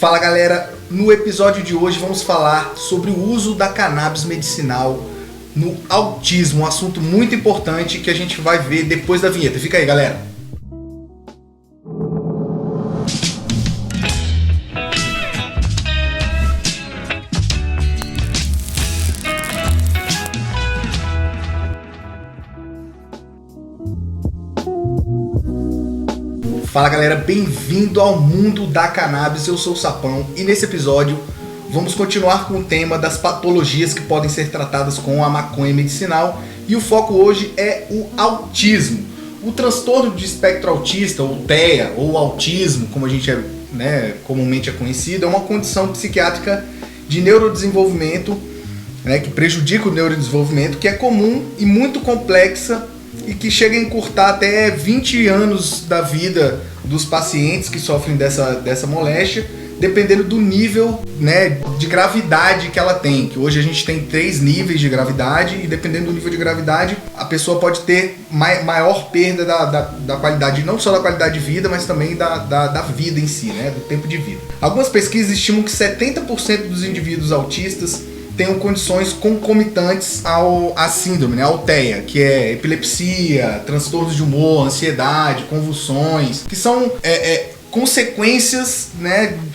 Fala galera, no episódio de hoje vamos falar sobre o uso da cannabis medicinal no autismo, um assunto muito importante que a gente vai ver depois da vinheta. Fica aí galera! Fala galera, bem-vindo ao mundo da cannabis, eu sou o Sapão e nesse episódio vamos continuar com o tema das patologias que podem ser tratadas com a maconha medicinal e o foco hoje é o autismo. O transtorno de espectro autista, ou TEA, ou autismo, como a gente comumente é conhecido, é uma condição psiquiátrica de neurodesenvolvimento, que prejudica o neurodesenvolvimento, que é comum e muito complexa e que chega a encurtar até 20 anos da vida dos pacientes que sofrem dessa moléstia, dependendo do nível de gravidade que ela tem, que hoje a gente tem 3 níveis de gravidade e dependendo do nível de gravidade, a pessoa pode ter maior perda da qualidade, não só da qualidade de vida, mas também da vida em si, do tempo de vida. Algumas pesquisas estimam que 70% dos indivíduos autistas tenham condições concomitantes à síndrome, ao TEA, que é epilepsia, transtornos de humor, ansiedade, convulsões, que são consequências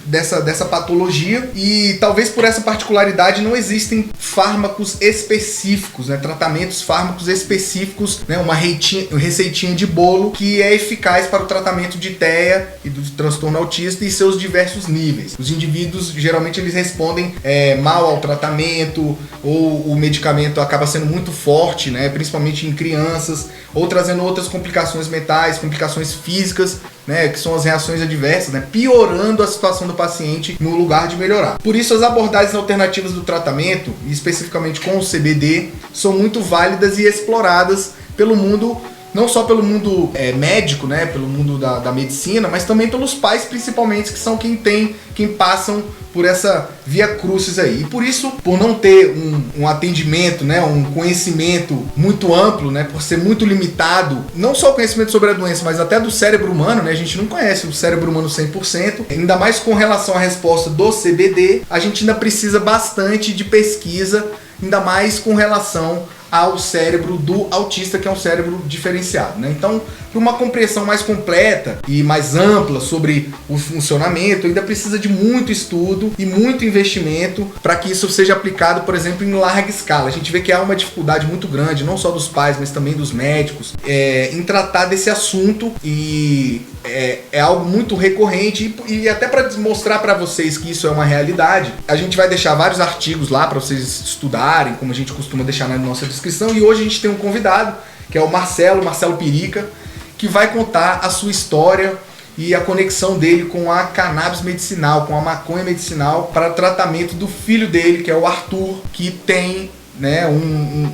dessa patologia e talvez por essa particularidade não existem fármacos específicos, tratamentos fármacos específicos, uma receitinha de bolo que é eficaz para o tratamento de TEA e do transtorno autista e seus diversos níveis. Os indivíduos geralmente eles respondem mal ao tratamento ou o medicamento acaba sendo muito forte, principalmente em crianças, ou trazendo outras complicações mentais, complicações físicas, que são as reações adversas, piorando a situação do paciente no lugar de melhorar. Por isso, as abordagens alternativas do tratamento, e especificamente com o CBD, são muito válidas e exploradas pelo mundo, não só pelo mundo médico, pelo mundo da medicina, mas também pelos pais, principalmente, que são quem passam por essa via crucis aí. E por isso, por não ter um atendimento, um conhecimento muito amplo, por ser muito limitado, não só o conhecimento sobre a doença, mas até do cérebro humano, a gente não conhece o cérebro humano 100%, ainda mais com relação à resposta do CBD, a gente ainda precisa bastante de pesquisa, ainda mais com relação ao cérebro do autista, que é um cérebro diferenciado, Então, para uma compreensão mais completa e mais ampla sobre o funcionamento, ainda precisa de muito estudo e muito investimento para que isso seja aplicado, por exemplo, em larga escala. A gente vê que há uma dificuldade muito grande, não só dos pais, mas também dos médicos, em tratar desse assunto e é algo muito recorrente e até para mostrar para vocês que isso é uma realidade, a gente vai deixar vários artigos lá para vocês estudarem, como a gente costuma deixar na nossa descrição, e hoje a gente tem um convidado, que é o Marcelo Pirica, que vai contar a sua história e a conexão dele com a cannabis medicinal, com a maconha medicinal para tratamento do filho dele, que é o Arthur, que tem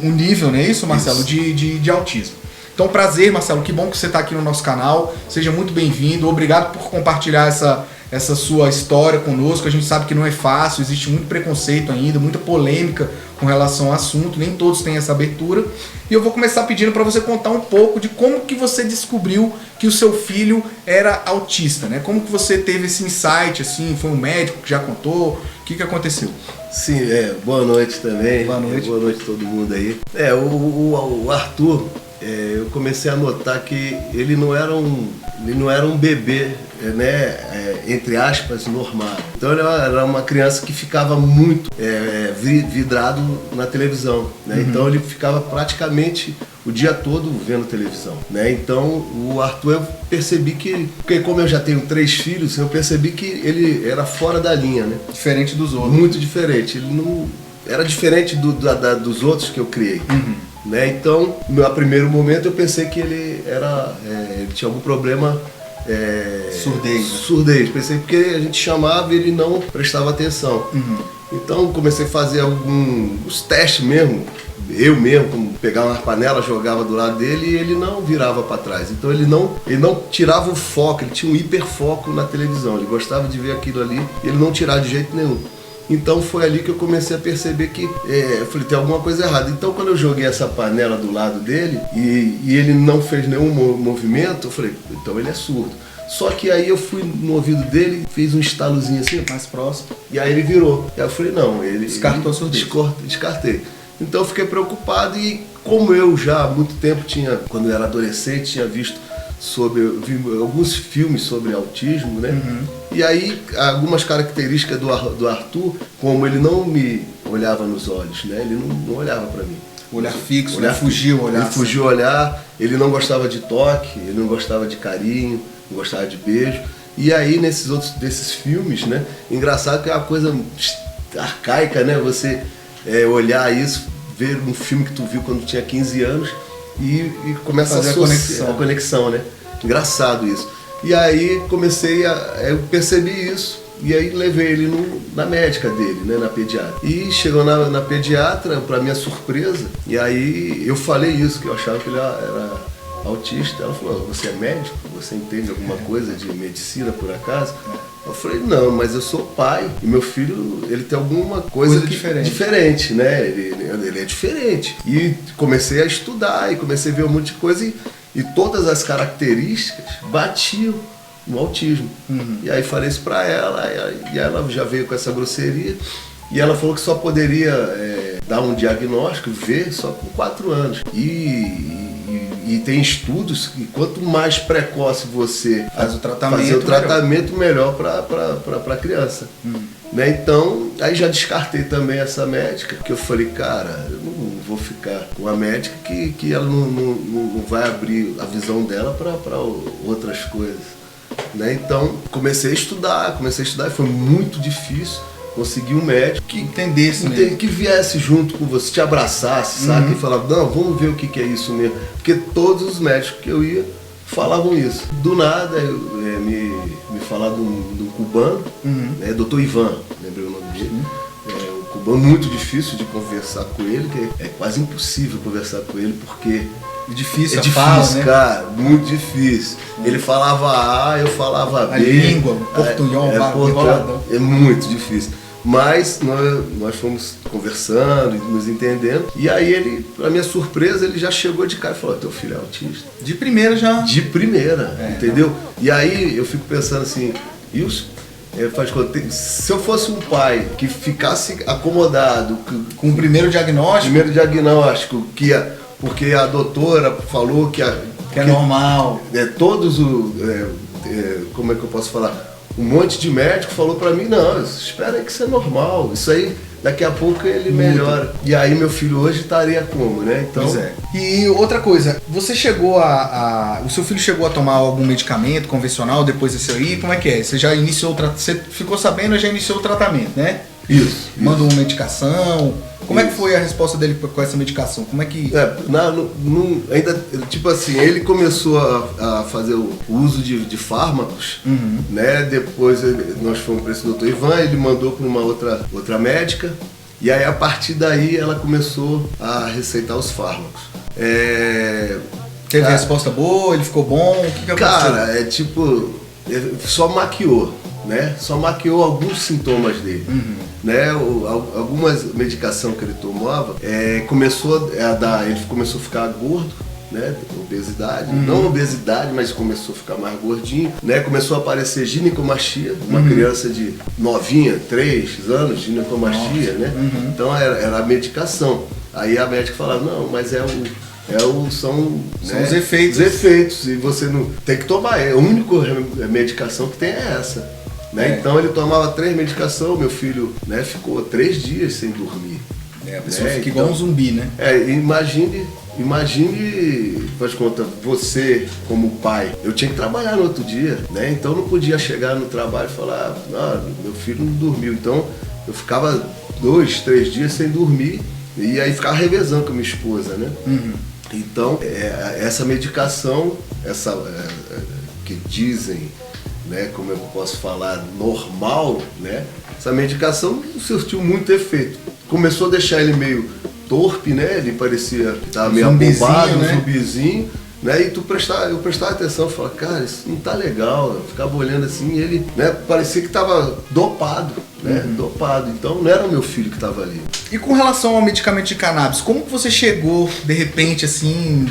um nível, não é isso, Marcelo, isso. De autismo. Então, prazer, Marcelo, que bom que você está aqui no nosso canal, seja muito bem-vindo, obrigado por compartilhar essa sua história conosco. A gente sabe que não é fácil, existe muito preconceito ainda, muita polêmica com relação ao assunto, nem todos têm essa abertura. E eu vou começar pedindo para você contar um pouco de como que você descobriu que o seu filho era autista, Como que você teve esse insight, assim, foi um médico que já contou, o que aconteceu? Sim, boa noite também. Boa noite. Boa noite a todo mundo aí. O Arthur, eu comecei a notar que ele não era um bebê, entre aspas, normal. Então ele era uma criança que ficava muito vidrado na televisão, Então ele ficava praticamente o dia todo vendo televisão, Então o Arthur, eu percebi porque como eu já tenho 3 filhos, eu percebi que ele era fora da linha, Diferente dos outros. Muito diferente. Ele não era diferente dos outros que eu criei. Então, no primeiro momento eu pensei que ele tinha algum problema surdez. Pensei porque a gente chamava e ele não prestava atenção. Então comecei a fazer alguns testes mesmo, eu mesmo, como pegava uma panela, jogava do lado dele e ele não virava para trás. Então ele não tirava o foco, ele tinha um hiperfoco na televisão, ele gostava de ver aquilo ali e ele não tirava de jeito nenhum. Então foi ali que eu comecei a perceber que eu falei, tem alguma coisa errada. Então quando eu joguei essa panela do lado dele e ele não fez nenhum movimento, eu falei, então ele é surdo. Só que aí eu fui no ouvido dele, fiz um estalozinho assim, Mais próximo. e aí ele virou. E aí eu falei, não, ele... Descartou a surdez. Descartei. Então eu fiquei preocupado e como eu já há muito tempo tinha, quando eu era adolescente, tinha visto eu vi alguns filmes sobre autismo, né? E aí algumas características do Arthur, como ele não me olhava nos olhos, né? Ele não olhava para mim. Olhar fixo, olhar fugiu o olhar. Ele fugiu o olhar, ele não gostava de toque, ele não gostava de carinho, não gostava de beijo. E aí desses filmes, né? Engraçado que é uma coisa arcaica, né? Você olhar isso, ver um filme que tu viu quando tinha 15 anos e começa a conexão, né? Engraçado isso. E aí eu percebi isso e aí levei ele na médica dele, né? Na pediatra. E chegou na pediatra, para minha surpresa, e aí eu falei isso, que eu achava que ele era autista. Ela falou, você é médico? Você entende alguma coisa de medicina por acaso? Eu falei, não, mas eu sou pai e meu filho, ele tem alguma coisa diferente, né? Ele é diferente. E comecei a estudar e comecei a ver um monte de coisa e todas as características batiam no autismo. E aí falei isso pra ela e ela já veio com essa grosseria e ela falou que só poderia dar um diagnóstico, ver só com 4 anos. E tem estudos que quanto mais precoce você faz o tratamento, fazer o tratamento melhor para a criança. Né? Então, aí já descartei também essa médica, porque eu falei, cara, eu não vou ficar com a médica que ela não vai abrir a visão dela para outras coisas. Né? Então, comecei a estudar e foi muito difícil conseguir um médico que entendesse mesmo, que viesse junto com você, te abraçasse, sabe? E falava, não, vamos ver o que é isso mesmo. Porque todos os médicos que eu ia falavam isso. Do nada, me falaram de um cubano, Dr. Ivan, lembrei o nome dele. Um cubano muito difícil de conversar com ele, que é quase impossível conversar com ele, porque é difícil, fala, né? Cara, muito difícil. Ele falava A, eu falava B. A língua, portunhol, é muito difícil. Mas nós fomos conversando, nos entendendo. E aí ele, pra minha surpresa, ele já chegou de cara e falou, teu filho é autista. De primeira já? De primeira, entendeu? Não. E aí eu fico pensando assim, se eu fosse um pai que ficasse acomodado com o primeiro diagnóstico, porque a doutora falou que é normal. Todos como é que eu posso falar? Um monte de médico falou pra mim, não, espera aí que isso é normal, isso aí daqui a pouco ele melhora. E aí meu filho hoje estaria como, né? Então... Pois é. E outra coisa, você chegou o seu filho chegou a tomar algum medicamento convencional depois desse aí? Como é que é? Você já iniciou você ficou sabendo e já iniciou o tratamento, né? Isso. Mandou uma medicação. Como é que foi a resposta dele com essa medicação? Como é que... ainda, tipo assim, ele começou a fazer o uso de fármacos, né? Depois nós fomos para esse doutor Ivan, ele mandou para uma outra médica, e aí a partir daí ela começou a receitar os fármacos. Teve resposta boa? Ele ficou bom? O que aconteceu? Cara, só maquiou. Né? Só maquiou alguns sintomas dele. Né? Algumas medicações que ele tomava, ele começou a ficar gordo, né? Obesidade, não obesidade, mas começou a ficar mais gordinho, né? Começou a aparecer ginecomastia, uma criança de novinha, 3 anos, ginecomastia, né? Então era a medicação. Aí a médica falava, não, mas são os efeitos. Os efeitos, e você não tem que tomar, a única medicação que tem é essa. Né? Então ele tomava 3 medicações, meu filho, né, ficou 3 dias sem dormir. A pessoa fica igual um zumbi, né? Imagine, faz conta, você como pai, eu tinha que trabalhar no outro dia, né? Então eu não podia chegar no trabalho e falar, meu filho não dormiu. Então eu ficava 2, 3 dias sem dormir e aí ficava revezando com a minha esposa, né? Então essa medicação, que dizem, né, como eu posso falar, normal, né? Essa medicação surtiu muito efeito. Começou a deixar ele meio torpe, né? Ele parecia que estava meio abobado, né? Zumbizinho, né? E eu prestava atenção, falava, cara, isso não tá legal. Eu ficava olhando assim, e ele, né, parecia que estava dopado. né? Dopado. Então não era o meu filho que estava ali. E com relação ao medicamento de cannabis, como que você chegou, de repente, assim,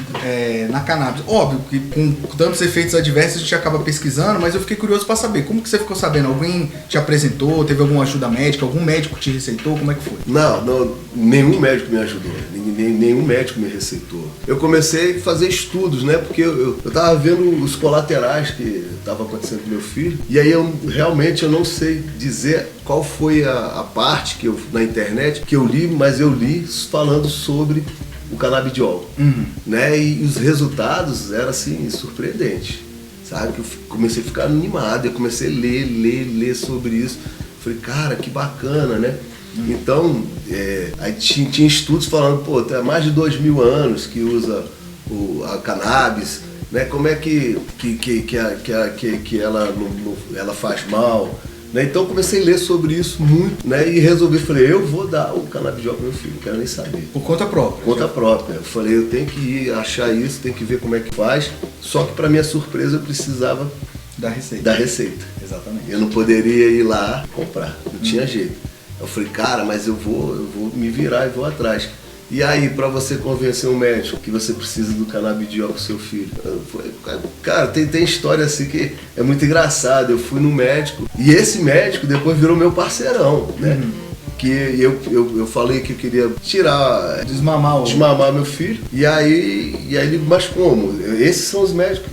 na cannabis? Óbvio que com tantos efeitos adversos a gente acaba pesquisando, mas eu fiquei curioso para saber, como que você ficou sabendo? Alguém te apresentou, teve alguma ajuda médica, algum médico te receitou, como é que foi? Não, nenhum médico me ajudou, nenhum médico me receitou. Eu comecei a fazer estudos, né, porque eu tava vendo os colaterais que estavam acontecendo com meu filho, e aí realmente eu não sei dizer qual foi a parte que na internet que eu li, mas eu li falando sobre o canabidiol, né? E os resultados eram assim surpreendentes, sabe? Que eu comecei a ficar animado, eu comecei a ler sobre isso. Falei, cara, que bacana, né? Então, aí tinha estudos falando, pô, tem mais de 2000 anos que usa a cannabis, né? Como é que ela faz mal? Né? Então comecei a ler sobre isso muito, né? E resolvi, falei, eu vou dar o canabidiol pro meu filho, não quero nem saber. Por conta própria? Por conta própria. Eu falei, eu tenho que ir achar isso, tenho que ver como é que faz. Só que para minha surpresa eu precisava da receita. Exatamente. Eu não poderia ir lá comprar, não tinha jeito. Eu falei, cara, mas eu vou me virar e vou atrás. E aí, para você convencer um médico que você precisa do canabidiol pro seu filho? Cara, tem história assim que é muito engraçada. Eu fui no médico e esse médico depois virou meu parceirão, né? Que eu falei que eu queria desmamar meu filho. E aí ele, mas como? Esses são os médicos,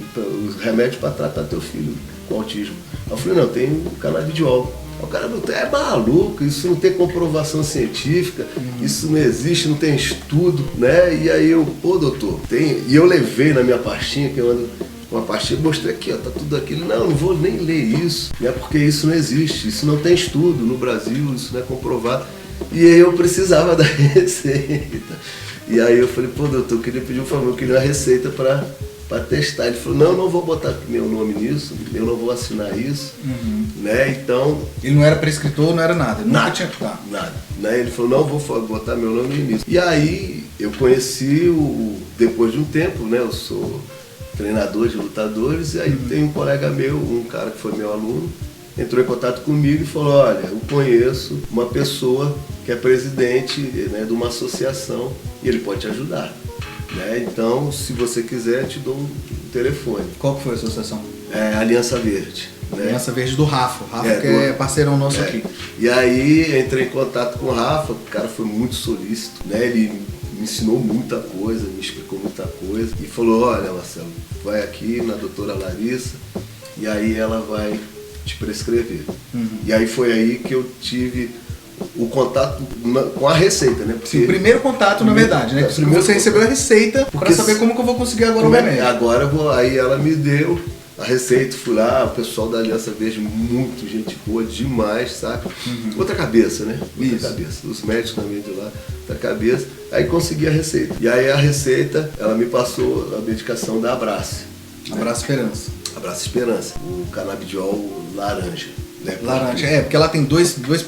os remédios para tratar teu filho com autismo. Eu falei, não, tem o canabidiol. O cara não é maluco, isso não tem comprovação científica, isso não existe, não tem estudo, né? E aí eu, pô, doutor, tem. E eu levei na minha pastinha, que eu ando uma pastinha, mostrei aqui, ó, tá tudo aqui. Não vou nem ler isso, né? Porque isso não existe, isso não tem estudo no Brasil, isso não é comprovado. E aí eu precisava da receita. E aí eu falei, pô, doutor, eu queria pedir um favor, eu queria uma receita para testar. Ele falou, não vou botar meu nome nisso, eu não vou assinar isso, né? Então... Ele não era prescritor, não era nada? Nunca tinha que estar. Nada. Né? Ele falou, não vou botar meu nome nisso. E aí eu conheci, depois de um tempo, né? Eu sou treinador de lutadores, e aí tem um colega meu, um cara que foi meu aluno, entrou em contato comigo e falou, olha, eu conheço uma pessoa que é presidente, né, de uma associação e ele pode te ajudar. Né? Então, se você quiser, eu te dou um telefone. Qual que foi a associação? Aliança Verde. Né? Aliança Verde do Rafa. O Rafa que é parceirão nosso aqui. E aí, entrei em contato com o Rafa, o cara foi muito solícito, né? Ele me ensinou muita coisa, me explicou muita coisa. E falou, olha, Marcelo, vai aqui na doutora Larissa e aí ela vai te prescrever. E aí foi aí que eu tive o contato com a receita, né? Porque sim, o primeiro contato, na verdade, né? Primeiro você recebeu a receita para saber como que eu vou conseguir agora o remédio. Agora eu vou, aí ela me deu a receita, fui lá, o pessoal da Aliança Verde, muito gente boa, demais, sabe? Outra cabeça, né? Outra cabeça. Os médicos também de lá, outra cabeça. Aí consegui a receita. E aí a receita, ela me passou a medicação da Abrace. Abrace Esperança. Abrace Esperança. O canabidiol laranja. Né? Laranja, porque ela tem 2%, 3%,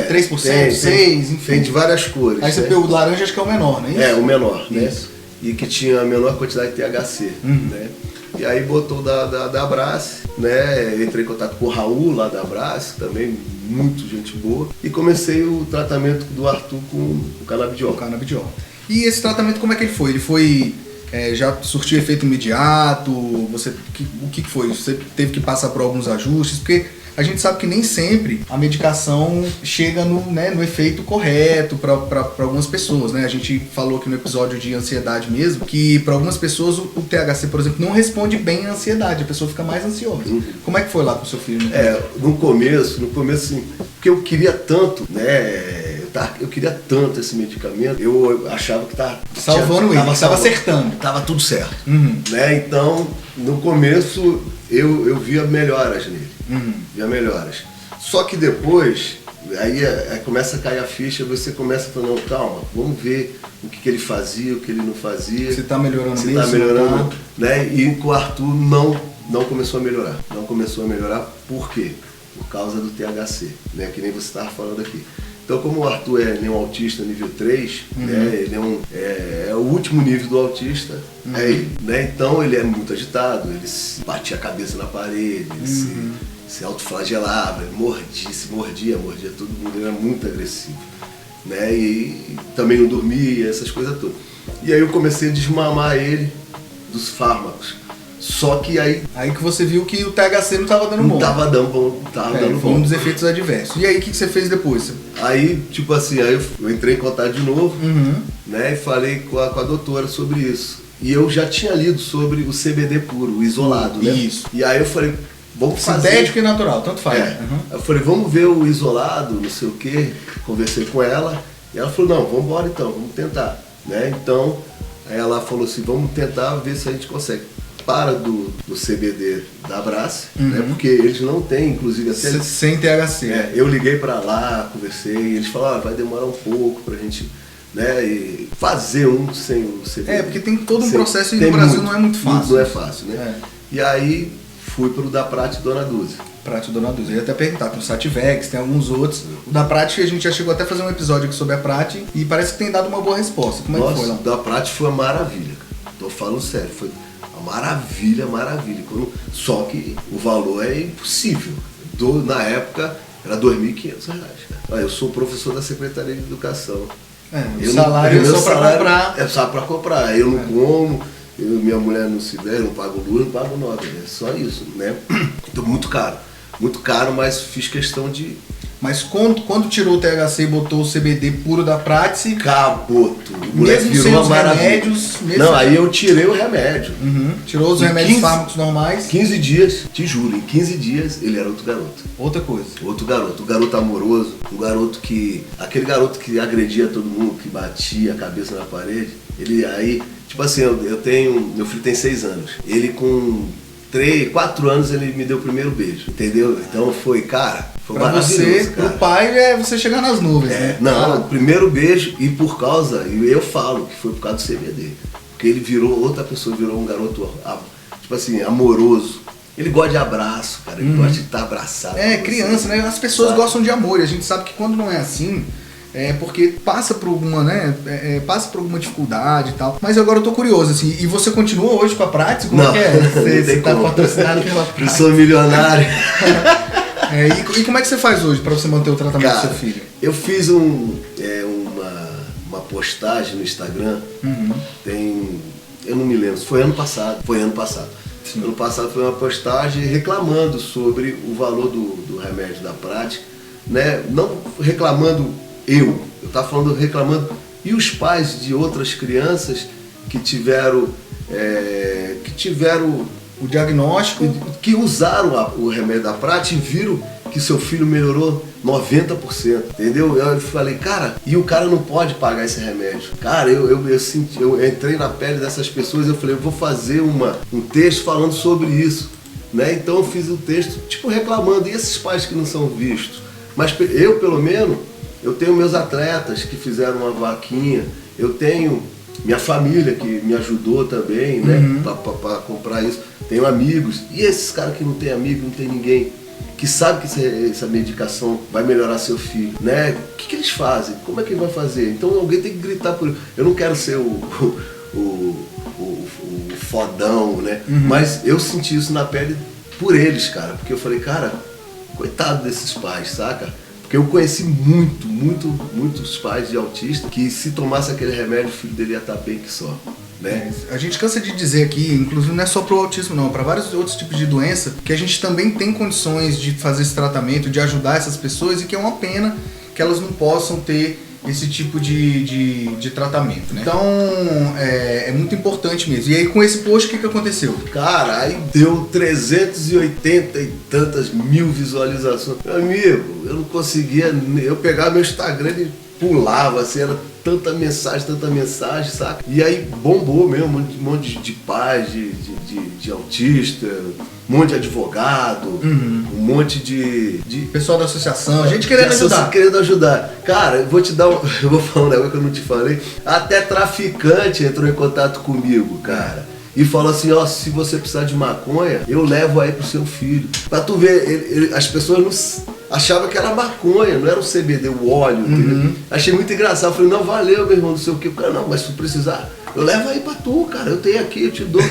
tem, 6%, enfim. Tem de várias cores. Aí você pegou o laranja, acho que é o menor, não é isso? O menor, né? Isso. E que tinha a menor quantidade de THC, né? E aí botou da Abrace, né? Entrei em contato com o Raul lá da Abrace, também muito gente boa. E comecei o tratamento do Arthur com o canabidiol. E esse tratamento, como é que ele foi? Ele foi... já surtiu efeito imediato? O que foi? Você teve que passar por alguns ajustes? Porque a gente sabe que nem sempre a medicação chega no efeito correto para algumas pessoas, né? A gente falou aqui no episódio de ansiedade mesmo, que para algumas pessoas o THC, por exemplo, não responde bem à ansiedade, a pessoa fica mais ansiosa. Como é que foi lá com o seu filho? No começo assim, porque eu queria tanto, né? Eu queria tanto esse medicamento, eu achava que salvando ele, estava acertando. Tava tudo certo. Né? Então, no começo, eu via melhoras nele. Via melhoras. Só que depois, aí começa a cair a ficha, você começa a falar, não, calma, vamos ver o que ele fazia, o que ele não fazia. Se está melhorando mesmo. Se está melhorando, né? E com o Arthur não começou a melhorar. Não começou a melhorar, por quê? Por causa do THC, né? Que nem você estava falando aqui. Então, como o Arthur é um autista nível 3, né, ele é o último nível do autista, né, então ele é muito agitado, ele batia a cabeça na parede, ele se autoflagelava, se mordia todo mundo, ele era muito agressivo, né? E também não dormia, essas coisas todas. E aí eu comecei a desmamar ele dos fármacos. Só que aí que você viu que o THC não tava dando bom. Não tava dando bom. Foi um dos efeitos adversos. E aí o que você fez depois? Aí, tipo assim, aí eu entrei em contato de novo, né? E falei com a doutora sobre isso. E eu já tinha lido sobre o CBD puro, o isolado, né? Isso. E aí eu falei, vamos fazer... Sintético e natural, tanto faz. Eu falei, vamos ver o isolado, não sei o quê. Conversei com ela. E ela falou, não, vamos embora então, vamos tentar. Né? Então, aí ela falou assim, vamos tentar ver se a gente consegue. Para do CBD da Abrace, né? Porque eles não têm, inclusive até... Sem THC. Eu liguei para lá, conversei, e eles falaram, vai demorar um pouco pra gente, né, e fazer um sem o CBD. Porque tem todo um processo e no Brasil não é muito fácil. Não é fácil, né? E aí fui pro da Prate Dona Dúzia. Prate Dona Dúzia. Eu ia até perguntar, tem o Sativex, tem alguns outros. O da Prate, a gente já chegou até a fazer um episódio aqui sobre a Prate e parece que tem dado uma boa resposta. Como é que foi lá? O da Prate foi uma maravilha, cara. Tô falando sério, foi maravilha. Só que o valor é impossível. Na época era R$ 2.500, cara. Eu sou professor da Secretaria de Educação. O salário é só para comprar. É só para comprar. Eu não como, minha mulher não se der, eu não pago luz, não pago nada. É só isso, né? Então, muito caro, mas fiz questão de... Mas quando tirou o THC e botou o CBD puro da Prate, acabou tudo. Mesmo sem os remédios... Aí eu tirei o remédio. Tirou os remédios fármacos normais. 15 dias, te juro, em 15 dias ele era outro garoto. Outra coisa. Outro garoto. Um garoto amoroso, aquele garoto que agredia todo mundo, que batia a cabeça na parede. Ele aí, tipo assim, meu filho tem 6 anos. Ele com 4 anos ele me deu o primeiro beijo, entendeu? Então foi maravilhoso, pro pai é você chegar nas nuvens, né? Não, o primeiro beijo e eu falo que foi por causa do CBD. Porque ele virou outra pessoa, virou um garoto, tipo assim, amoroso. Ele gosta de abraço, cara, ele gosta de estar abraçado. Criança, né? As pessoas gostam de amor e a gente sabe que quando não é assim... porque passa por alguma, né? Passa por alguma dificuldade e tal. Mas agora eu tô curioso, assim. E você continua hoje com a Prate? Como não, é? Você tá patrocinado pela Prate? Eu sou milionário. E como é que você faz hoje pra você manter o tratamento do seu filho? Eu fiz uma postagem no Instagram. Eu não me lembro, foi ano passado. Sim. Ano passado foi uma postagem reclamando sobre o valor do remédio da Prate, né? Não reclamando eu tava falando, reclamando, e os pais de outras crianças que tiveram o diagnóstico, que usaram o remédio da Prate e viram que seu filho melhorou 90%, entendeu? Eu falei, cara, e o cara não pode pagar esse remédio. Cara, eu entrei na pele dessas pessoas, eu falei, eu vou fazer um texto falando sobre isso, né? Então eu fiz o texto, tipo, reclamando, e esses pais que não são vistos? Mas eu, pelo menos, eu tenho meus atletas que fizeram uma vaquinha, eu tenho minha família que me ajudou também, né, para comprar isso, tenho amigos, e esses caras que não tem amigo, não tem ninguém, que sabe que essa medicação vai melhorar seu filho, né, o que eles fazem? Como é que ele vai fazer? Então alguém tem que gritar por isso. Eu não quero ser o fodão, né, mas eu senti isso na pele por eles, cara, porque eu falei, cara, coitado desses pais, saca? Porque eu conheci muitos pais de autista que se tomasse aquele remédio, o filho dele ia estar bem que só, né? A gente cansa de dizer aqui, inclusive não é só pro autismo não, para vários outros tipos de doença, que a gente também tem condições de fazer esse tratamento, de ajudar essas pessoas e que é uma pena que elas não possam ter esse tipo de tratamento, né? Então, é muito importante mesmo. E aí, com esse post, o que aconteceu? Cara, aí deu 380 e tantas mil visualizações. Meu amigo, eu não conseguia... Eu pegava meu Instagram e pulava, assim, era tanta mensagem, saca? E aí bombou mesmo, um monte de pais, de autista, um monte de advogado, um monte de pessoal da associação, gente querendo ajudar. Cara, eu vou falar um negócio que eu não te falei. Até traficante entrou em contato comigo, cara. E falou assim, ó, se você precisar de maconha, eu levo aí pro seu filho. Pra tu ver, as pessoas não achavam que era maconha, não era o CBD, o óleo, entendeu? Achei muito engraçado. Falei, não, valeu, meu irmão, não sei o quê. O cara, não, mas se precisar, eu levo aí pra tu, cara, eu tenho aqui, eu te dou.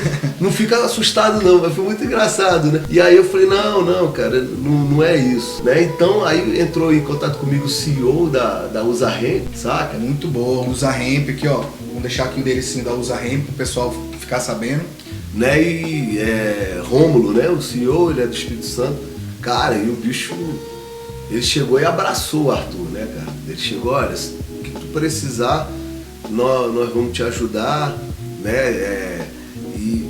Não fica assustado não, mas foi muito engraçado, né? E aí eu falei, não, cara, não é isso, né? Então aí entrou em contato comigo o CEO da USA Hemp, saca? Muito bom, USA Hemp aqui, ó. Vamos deixar aqui o enderecinho da USA Hemp pro pessoal ficar sabendo. Né? E Rômulo, né? O CEO, ele é do Espírito Santo. Cara, e o bicho, ele chegou e abraçou o Arthur, né, cara? Ele chegou, olha, o que tu precisar, nós vamos te ajudar, né? E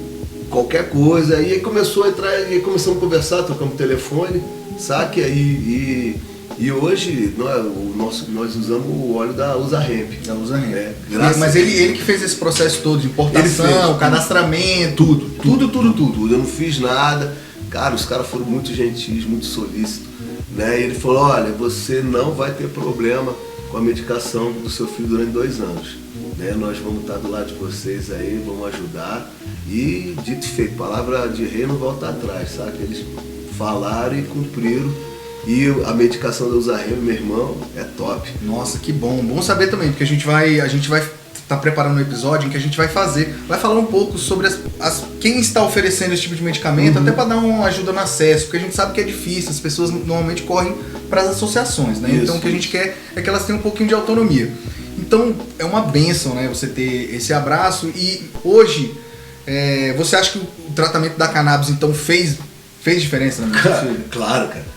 qualquer coisa. E aí começou a entrar, e começamos a conversar, trocamos telefone, saca? E hoje nós usamos o óleo da USA Hemp. Da USA Hemp. Né? Mas ele que fez esse processo todo de importação, cadastramento, tudo. Eu não fiz nada. Cara, os caras foram muito gentis, muito solícitos. Né? E ele falou, olha, você não vai ter problema com a medicação do seu filho durante 2 anos. Né? Nós vamos estar do lado de vocês aí, vamos ajudar. E dito e feito, palavra de rei não volta atrás, sabe? Eles falaram e cumpriram. E a medicação da USA Hemp, meu irmão, é top. Nossa, que bom. Bom saber também, porque a gente vai estar preparando um episódio em que a gente vai falar um pouco sobre quem está oferecendo esse tipo de medicamento, até para dar uma ajuda no acesso, porque a gente sabe que é difícil, as pessoas normalmente correm para as associações, né? Então o que a gente quer é que elas tenham um pouquinho de autonomia. Então é uma bênção, né, você ter esse abraço. E hoje, você acha que o tratamento da cannabis então fez diferença na minha filha? Claro, cara.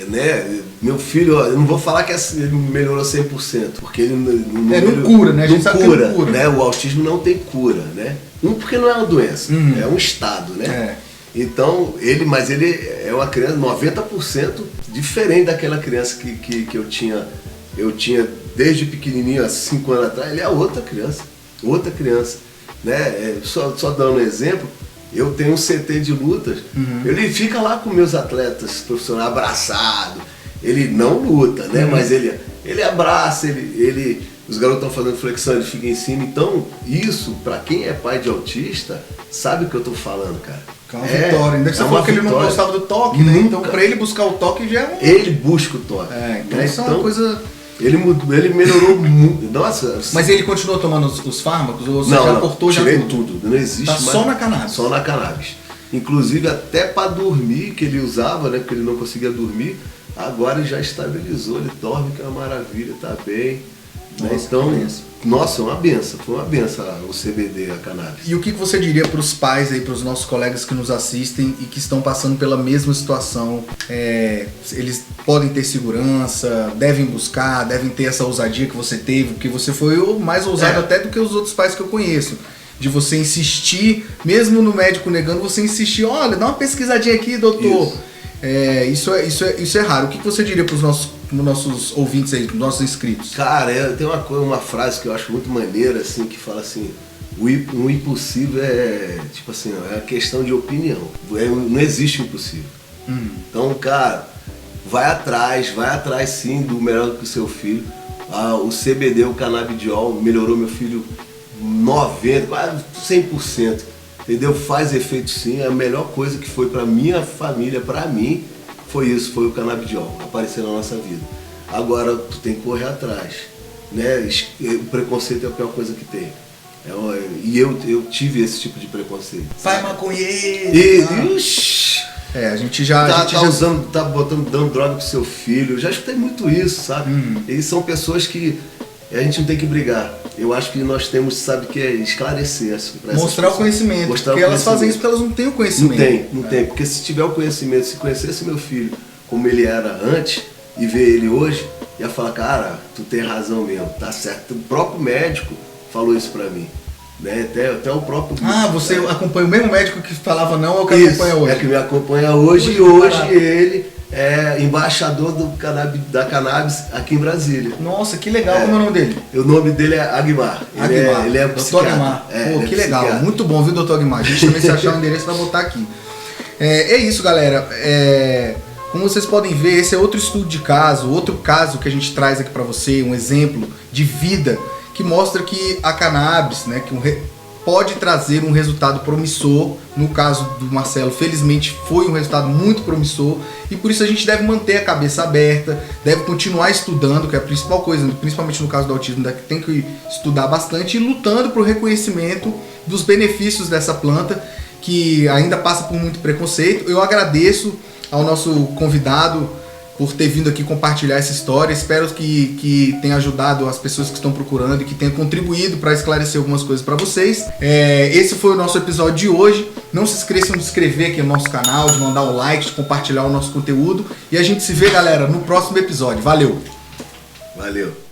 Né? Meu filho, eu não vou falar que ele melhorou 100%, porque ele não cura, né? A gente sabe que não cura. Né? O autismo não tem cura, né? Porque não é uma doença, é um estado, né? Então, ele é uma criança 90% diferente daquela criança que eu tinha desde pequenininho, há 5 anos atrás. Ele é outra criança, né? Só dando um exemplo, eu tenho um CT de lutas, ele fica lá com meus atletas profissionais abraçado, ele não luta, né? Mas ele abraça, os garotos estão fazendo flexão, ele fica em cima. Então, isso, pra quem é pai de autista, sabe o que eu tô falando, cara. É uma vitória. Ainda que você falou que ele não gostava do toque, né? Então, pra ele buscar o toque já é um... Ele busca o toque. Então né? Isso é uma coisa... Ele melhorou muito. Nossa. Mas ele continuou tomando os fármacos? Ou você já cortou tirei tudo? Não existe mais. Só na cannabis? Só na cannabis. Inclusive até para dormir, que ele usava, né? Porque ele não conseguia dormir. Agora ele já estabilizou, ele dorme, que é uma maravilha, tá bem. Nossa, né? Então, nossa, foi uma benção o CBD, a cannabis. E o que você diria para os pais aí, para os nossos colegas que nos assistem e que estão passando pela mesma situação? Eles podem ter segurança, devem buscar, devem ter essa ousadia que você teve, porque você foi o mais ousado até do que os outros pais que eu conheço. De você insistir, mesmo no médico negando, você insistir, olha, dá uma pesquisadinha aqui, doutor. Isso é raro. O que você diria para os nossos ouvintes aí, para os nossos inscritos? Cara, tem uma frase que eu acho muito maneira, assim, que fala assim, o impossível tipo assim, é a questão de opinião. Não existe o impossível. Então, cara, vai atrás sim do melhor do que o seu filho. O CBD, o canabidiol, melhorou meu filho 90%, quase 100%. Entendeu? Faz efeito sim, a melhor coisa que foi pra minha família, pra mim, foi o canabidiol, aparecer na nossa vida. Agora, tu tem que correr atrás, né? O preconceito é a pior coisa que tem. E eu tive esse tipo de preconceito. Pai maconheiro! A gente já... dando droga pro seu filho, eu já escutei muito isso, sabe? Eles são pessoas que a gente não tem que brigar. Eu acho que nós temos, sabe, que é esclarecer. Mostrar o conhecimento. Porque elas fazem isso porque elas não têm o conhecimento. Não tem. Porque se tiver o conhecimento, se conhecesse meu filho como ele era antes e ver ele hoje, ia falar, cara, tu tem razão mesmo, tá certo. O próprio médico falou isso pra mim. Né? Até o próprio... você acompanha o mesmo médico que falava não ou que acompanha hoje? É que me acompanha hoje e hoje ele é embaixador da cannabis aqui em Brasília. Nossa, que legal. Como é o nome dele? O nome dele é Aguimar. Ele é Dr. Aguimar. Que legal. Psiquiatra. Muito bom, viu, Dr. Aguimar? A gente também se achar o endereço vai botar aqui. É isso, galera. Como vocês podem ver, esse é outro estudo de caso, outro caso que a gente traz aqui para você, um exemplo de vida que mostra que a cannabis, né, que pode trazer um resultado promissor. No caso do Marcelo, felizmente foi um resultado muito promissor, e por isso a gente deve manter a cabeça aberta, deve continuar estudando, que é a principal coisa, principalmente no caso do autismo, tem que estudar bastante e lutando para o reconhecimento dos benefícios dessa planta, que ainda passa por muito preconceito. Eu agradeço ao nosso convidado por ter vindo aqui compartilhar essa história. Espero que tenha ajudado as pessoas que estão procurando e que tenha contribuído para esclarecer algumas coisas para vocês. Esse foi o nosso episódio de hoje. Não se esqueçam de se inscrever aqui no nosso canal, de mandar um like, de compartilhar o nosso conteúdo. E a gente se vê, galera, no próximo episódio. Valeu! Valeu!